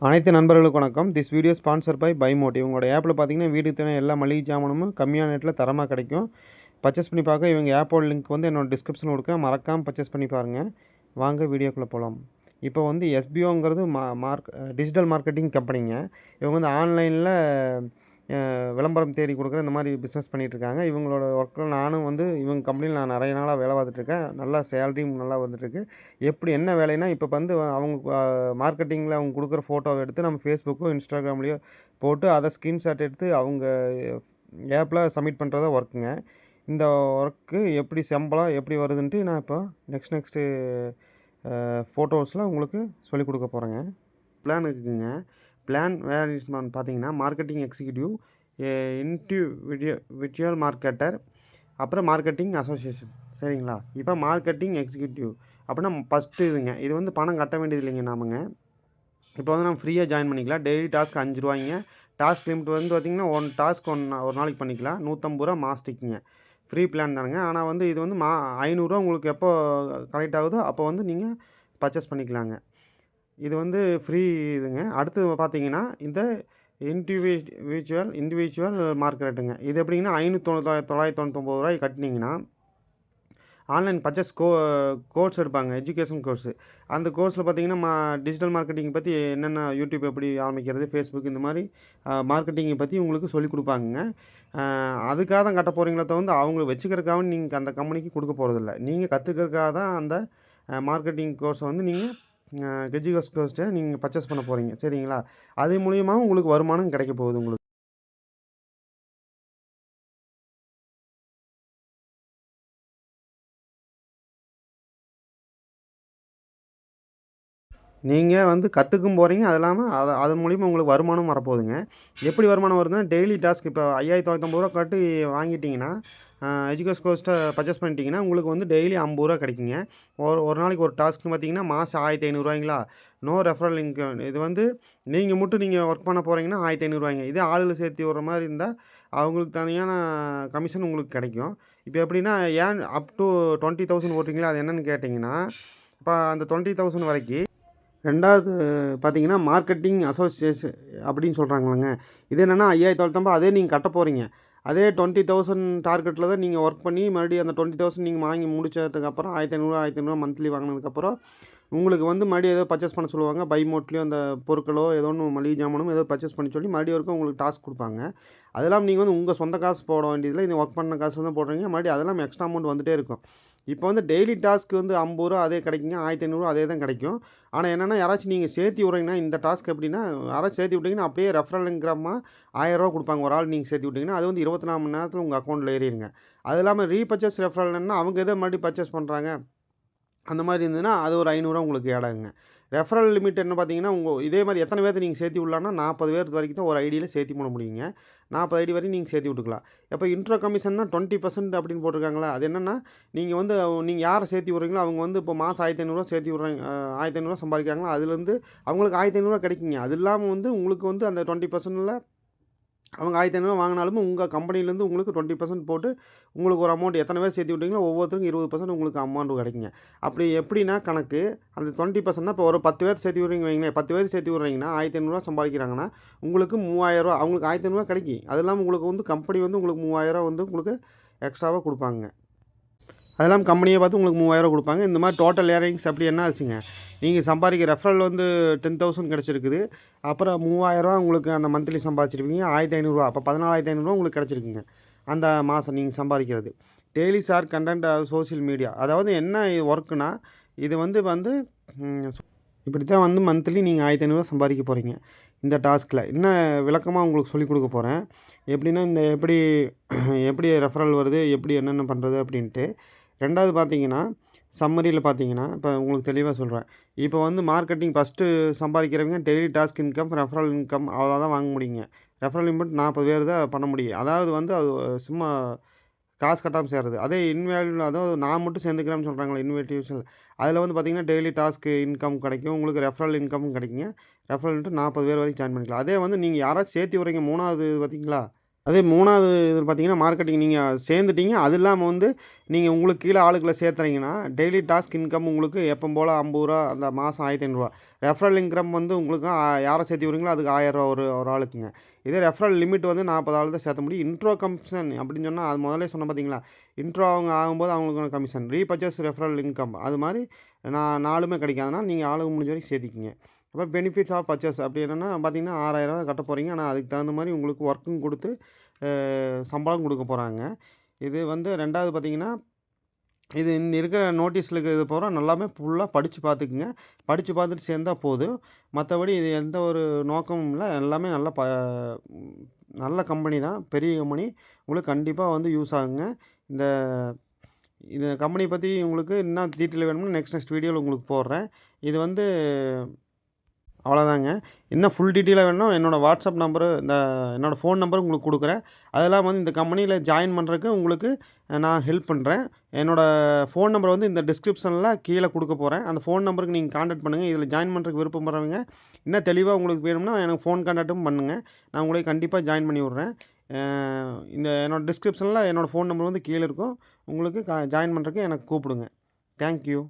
அனைத்து நண்பர்களுக்கு வணக்கம். திஸ் வீடியோ ஸ்பான்சர் பை பைமோட். இவங்களோட ஆப்பில் பார்த்தீங்கன்னா வீட்டுக்கு தேவையான எல்லா மளிகை ஜாமானும் கம்மியான ரேட்டில் தரமாக கிடைக்கும். பர்ச்சேஸ் பண்ணி பார்க்க இவங்க ஆப்போட லிங்க் வந்து என்னோட டிஸ்கிரிப்ஷனில் கொடுக்குறேன். மறக்காமல் பர்ச்சேஸ் பண்ணி பாருங்கள். வாங்க வீடியோக்குள்ளே போகலாம். இப்போ வந்து எஸ்பிஓங்கிறது டிஜிட்டல் மார்க்கெட்டிங் கம்பெனிங்க. இவங்க வந்து ஆன்லைனில் விளம்பரம் தேடி கொடுக்குற இந்த மாதிரி பிஸ்னஸ் பண்ணிகிட்ருக்காங்க. இவங்களோட ஒர்க்கில் நானும் வந்து இவங்க கம்பெனியில் நான் நிறைய நாளாக வேலை பார்த்துட்ருக்கேன். நல்லா சேலரியும் நல்லா வந்துட்டுருக்கு. எப்படி என்ன வேலைன்னா, இப்போ வந்து அவங்க மார்க்கெட்டிங்கில் அவங்க கொடுக்குற ஃபோட்டோவை எடுத்து நம்ம ஃபேஸ்புக்கோ இன்ஸ்டாகிராம்லேயோ போட்டு அதை ஸ்க்ரீன்ஷாட் எடுத்து அவங்க ஆப்பில் சப்மிட் பண்ணுறதா ஒர்க்குங்க. இந்த ஒர்க்கு எப்படி சம்பளம் எப்படி வருதுன்ட்டு நான் இப்போ நெக்ஸ்ட்டு ஃபோட்டோஸில் உங்களுக்கு சொல்லிக் கொடுக்க போகிறேங்க. பிளான் இருக்குதுங்க. பிளான் வேர் இஸ் பார்த்தீங்கன்னா மார்க்கெட்டிங் எக்ஸிக்யூட்டிவ், விர்ச்சுவல் மார்க்கெட்டர், அப்புறம் மார்க்கெட்டிங் அசோசியேஷன். சரிங்களா? இப்போ மார்க்கெட்டிங் எக்ஸிக்யூட்டிவ் அப்படின்னா ஃபஸ்ட்டு இதுங்க. இது வந்து பணம் கட்ட வேண்டியது இல்லைங்க நாமங்க. இப்போ வந்து நம்ம ஃப்ரீயாக ஜாயின் பண்ணிக்கலாம். Daily task ₹5. டாஸ்க் லிமிட் வந்து பார்த்திங்கன்னா ஒரு நாளைக்கு பண்ணிக்கலாம். ₹150 மாதத்துக்குங்க. ஃப்ரீ பிளான் தானுங்க. ஆனால் வந்து இது வந்து ₹500 உங்களுக்கு எப்போ கலெக்ட் ஆகுதோ அப்போ வந்து நீங்கள் பர்ச்சேஸ் பண்ணிக்கலாங்க. இது வந்து ஃப்ரீ இதுங்க. அடுத்து பார்த்தீங்கன்னா இந்த இண்டிவிஜுவல் மார்க்கெட்டுங்க. இது எப்படிங்கன்னா ₹999 கட்டினீங்கன்னா ஆன்லைன் பர்ச்சேஸ் கோர்ஸ் எடுப்பாங்க, எஜுகேஷன் கோர்ஸு. அந்த கோர்ஸில் பார்த்தீங்கன்னா டிஜிட்டல் மார்க்கெட்டிங் பற்றி என்னென்ன யூடியூப் எப்படி ஆரம்பிக்கிறது, ஃபேஸ்புக் இந்த மாதிரி மார்க்கெட்டிங்கை பற்றி உங்களுக்கு சொல்லிக் கொடுப்பாங்கங்க. அதுக்காக தான் கட்ட போகிறீங்களே தவிர்த்து அவங்க வச்சுக்கிறதுக்காக நீங்கள் அந்த கம்பெனிக்கு கொடுக்க போகிறதில்ல. நீங்கள் கற்றுக்கிறதுக்காக தான் அந்த மார்க்கெட்டிங் கோர்ஸை வந்து நீங்கள் எஜுகேஷன் கோர்ஸை நீங்கள் பர்ச்சேஸ் பண்ண போகிறீங்க. சரிங்களா? அது மூலியமாகவும் உங்களுக்கு வருமானம் கிடைக்க போகுது உங்களுக்கு. நீங்கள் வந்து கற்றுக்கும் போகிறீங்க. அது இல்லாமல் அது மூலிமா உங்களுக்கு வருமானம் வரப்போகுதுங்க. எப்படி வருமானம் வருதுன்னா, டெய்லி டாஸ்க் இப்போ ₹5950 கட்டி வாங்கிட்டிங்கன்னா, எஜுகேஷன் கோர்ஸ்ட்டை பர்ச்சேஸ் பண்ணிட்டீங்கன்னா உங்களுக்கு வந்து டெய்லி ₹50 கிடைக்குங்க. ஒரு நாளைக்கு ஒரு டாஸ்க்னு பார்த்தீங்கன்னா மாதம் ₹1500. No referral link. இது வந்து நீங்கள் ஒர்க் பண்ண போகிறீங்கன்னா ₹1500. இதே ஆளுகளை சேர்த்து விடுற மாதிரி இருந்தால் அவங்களுக்கு தனியான கமிஷன் உங்களுக்கு கிடைக்கும். இப்போ எப்படின்னா அப் டு 20,000 ஓட்டுறீங்களா, அது என்னென்னு கேட்டிங்கன்னா, இப்போ அந்த 20,000 வரைக்கும் 2வது பார்த்தீங்கன்னா மார்க்கெட்டிங் அசோசியேஷன் அப்படின்னு சொல்கிறாங்களங்க. இது என்னென்னா ₹5950 அதே நீங்கள் கட்ட போகிறீங்க. அதே 20,000 டார்கெட்டில் தான் நீங்கள் ஒர்க் பண்ணி மறுபடியும் அந்த 20,000 நீங்கள் வாங்கி முடிச்சதுக்கப்புறம் ₹1500 மந்த்லி வாங்கினதுக்கப்புறம் உங்களுக்கு வந்து மறுபடியும் ஏதோ பர்ச்சேஸ் பண்ண சொல்லுவாங்க. பைமோட்லேயும் அந்த பொருட்களோ ஏதோ ஒன்று மளிகை ஜாமானும் ஏதோ பர்ச்சேஸ் பண்ண சொல்லி மறுபடியும் ஒருக்க உங்களுக்கு டாஸ்க் கொடுப்பாங்க. அதெல்லாம் நீங்கள் வந்து உங்கள் சொந்த காசு போட வேண்டியதில்லை. இந்த ஒர்க் பண்ண காசு தான் போடுறீங்க. மறுபடியும் அதெல்லாம் எக்ஸ்ட்ரா அமௌண்ட் வந்துகிட்டே இருக்கும். இப்போ வந்து டெய்லி டாஸ்க் வந்து ₹50 அதே கிடைக்குங்க. ₹1500 அதே தான் கிடைக்கும். ஆனால் என்னென்னா யாராச்சும் நீங்கள் சேர்த்தி விட்றீங்கன்னா இந்த டாஸ்க் எப்படின்னா, யாராச்சும் சேர்த்து விட்டிங்கன்னா அப்படியே ரெஃபரலுங்கிறமா ₹1000 கொடுப்பாங்க. ஒரு ஆள் நீங்கள் சேர்த்து விட்டிங்கன்னா அது வந்து 24 மணி நேரத்தில் உங்கள் அக்கௌண்ட்டில் ஏறிடுங்க. அது இல்லாமல் ரீபர்ச்சேஸ் ரெஃபரல்னா அவங்க எதோ மறுபடியும் பர்ச்சேஸ் பண்ணுறாங்க அந்த மாதிரி இருந்ததுன்னா அது ஒரு ₹500 உங்களுக்கு ஆட் ஆகுங்க. ரெஃபரல் லிமிட் என்ன பார்த்தீங்கன்னா, இதே மாதிரி எத்தனை பேர்த்த நீங்கள் சேர்த்து விடலான்னா 40 பேர் வரைக்கும் தான் ஒரு ஐடியில் சேர்த்தி பண்ண முடியுங்க. 40 ஐடி வரையும் நீங்கள் சேர்த்து விட்டுக்கலாம். இப்போ இன்ட்ரோ கமிஷன்னா 20% அப்படின்னு போட்டிருக்காங்களா, அது என்னென்னா நீங்கள் வந்து நீங்கள் யாரை சேர்த்து விட்றீங்களோ அவங்க வந்து இப்போ மாதம் ₹1500 சேர்த்து விட்றாங்க, ₹1500 சம்பாதிக்கிறாங்களா, அதுலேருந்து அவங்களுக்கு ₹1500 கிடைக்குங்க. அது இல்லாமல் வந்து உங்களுக்கு வந்து அந்த 20%ல் அவங்க ₹1500 வாங்கினாலும் உங்கள் கம்பெனிலேருந்து உங்களுக்கு 20% போட்டு உங்களுக்கு ஒரு அமௌண்ட் எத்தனை பேர் சேர்த்து விட்டீங்களோ ஒவ்வொருத்தருக்கும் 20% உங்களுக்கு அமௌண்ட் கிடைக்குங்க. அப்படி எப்படின்னா கணக்கு அந்த 20%னா இப்போ ஒரு 10 பேர் சேர்த்து விட்றீங்க வைங்களேன், 10 பேர் சேர்த்து விட்றீங்கன்னா ₹1500 சம்பாதிக்கிறாங்கன்னா உங்களுக்கு ₹3000 அவங்களுக்கு ₹1500 கிடைக்கும். அது இல்லாமல் உங்களுக்கு வந்து கம்பெனி வந்து உங்களுக்கு ₹3000 வந்து உங்களுக்கு எக்ஸ்ட்ராவாக கொடுப்பாங்க. அதெல்லாம் கம்பெனியை பார்த்து உங்களுக்கு ₹3000 கொடுப்பாங்க. இந்த மாதிரி டோட்டல் ஏர்னிங்ஸ் அப்படி என்ன ஆச்சுங்க, நீங்கள் சம்பாதிக்கிற ரெஃபரல் வந்து 10,000 கிடச்சிருக்குது. அப்புறம் ₹3000 உங்களுக்கு அந்த மந்த்லி சம்பாதிச்சிருப்பீங்க. ₹1500 அப்போ ₹14,500 உங்களுக்கு கிடச்சிருக்குங்க அந்த மாதம் நீங்கள் சம்பாதிக்கிறது. Daily share content social media. அதாவது என்ன ஒர்க்குனா இது வந்து இப்படி தான் வந்து மந்த்லி நீங்கள் ₹1500 சம்பாதிக்க போகிறீங்க இந்த டாஸ்கில். என்ன விளக்கமாக உங்களுக்கு சொல்லிக் கொடுக்க போகிறேன். எப்படின்னா இந்த எப்படி ரெஃபரல் வருது, எப்படி என்னென்ன பண்ணுறது அப்படின்ட்டு. 2வது பார்த்தீங்கன்னா சம்மரியில் பார்த்தீங்கன்னா இப்போ உங்களுக்கு தெளிவாக சொல்கிறேன். இப்போ வந்து மார்க்கெட்டிங் ஃபஸ்ட்டு சம்பாதிக்கிறவங்க daily task income, referral income அவ்வளோ தான் வாங்க முடியுங்க. ரெஃபரல் லிமிட் 40 பேர் தான் பண்ண முடியும். அதாவது வந்து அது சும்மா காசு கட்டாமல் சேர்றது. அதே அதாவது நான் மட்டும் சேர்ந்துக்கிறேன்னு சொல்கிறாங்களே இன்விடேஷன், அதில் வந்து பார்த்திங்கன்னா டெய்லி டாஸ்க்கு இன்கம் கிடைக்கும். உங்களுக்கு ரெஃபரல் இன்கமும் கிடைக்குங்க. ரெஃபரல்ன்ட்டு 40 பேர் வரைக்கும் ஜாயின் பண்ணிக்கலாம். அதே வந்து நீங்கள் யாராச்சும் சேர்த்து விட்றீங்க 3வது பார்த்தீங்களா, அதே 3வது இது பார்த்தீங்கன்னா, மார்க்கெட்டிங் நீங்க சேர்ந்துட்டீங்க. அது இல்லாம வந்து நீங்க உங்களுக்கு கீழ ஆளுங்கள சேர்த்துறீங்கன்னா, டெய்லி டாஸ்க் இன்கம் உங்களுக்கு எப்பவும் போல ரூ. 50 அந்த மாசம் ரூ. 1500. ரெஃபரல் இன்கம் வந்து உங்களுக்கு யார சேர்த்து விடுறீங்களோ அதுக்கு ரூ. 1000 ஒரு ஒரு ஆளுக்குங்க. இதே ரெஃபரல் லிமிட் வந்து 40 ஆள் தான் சேர்த்த முடியும். இன்ட்ரோ கமிஷன் அப்படின்னு சொன்னா, அது முதல்லயே சொன்னேன் பார்த்தீங்களா? இன்ட்ரோ அவங்க ஆகும்போது அவங்களுக்கான கமிஷன். ரீபர்ச்சேஸ் ரெஃபரல் இன்கம் அது மாரி 4மே கிடைக்கும். அதனால நீங்க ஆளுங்க முடிஞ்ச வரைக்கும் சேர்த்திக்கங்க. அப்புறம் பெனிஃபிட்ஸ் ஆஃப் பர்ச்சேஸ் அப்படி என்னன்னா பார்த்தீங்கன்னா, ரூ. 6000 கட்ட போறீங்க. ஆனா அதுக்கு தகுந்த மாரி உங்களுக்கு ஒர்க்கும் குடுத்து சம்பளம் குடுக்க போறாங்க. இது வந்து 2வது பார்த்தீங்கன்னா, இது இருக்கிற நோட்டீஸ்ல இருக்கிறது பூரா நல்லாமே ஃபுல்லா படிச்சு பார்த்துக்குங்க. படிச்சு பார்த்துட்டு சேர்ந்தா போதும். மத்தபடி இது எந்த ஒரு நோக்கமும் இல்ல. எல்லாமே நல்ல கம்பெனி தான். பெரிய கம்பெனி. உங்களுக்கு கண்டிப்பா வந்து யூஸ் ஆகுங்க. இந்த இந்த கம்பெனி பத்தி உங்களுக்கு இன்னும் டீட்டெயில் வேணும்னா நெக்ஸ்ட் வீடியோல உங்களுக்கு போடுறேன். இது வந்து அவ்வளோதாங்க. இன்னும் ஃபுல் டீட்டெயிலா வேணும்னா என்னோட வாட்ஸ்அப் நம்பரு என்னோட ஃபோன் நம்பர் உங்களுக்கு குடுக்குறேன். அதெல்லாம் வந்து இந்த கம்பெனியில ஜாயின் பண்றதுக்கு உங்களுக்கு நான் ஹெல்ப் பண்றேன். என்னோட ஃபோன் நம்பர் வந்து இந்த டிஸ்கிரிப்ஷன்ல கீழ குடுக்க போறேன். அந்த ஃபோன் நம்பருக்கு நீங்க கான்டாக்ட் பண்ணுங்க. இதில ஜாயின் பண்றதுக்கு விருப்பப்படுறவங்க, இன்னும் தெளிவா உங்களுக்கு வேணும்னா எனக்கு ஃபோன் கான்டாக்ட்டும் பண்ணுங்க. நான் உங்களை கண்டிப்பா ஜாயின் பண்ணி விடுறேன். இந்த என்னோட டிஸ்கிரிப்ஷன்ல என்னோட ஃபோன் நம்பர் வந்து கீழ இருக்கும். உங்களுக்கு ஜாயின் பண்றதுக்கு எனக்கு கூப்பிடுங்க. Thank you.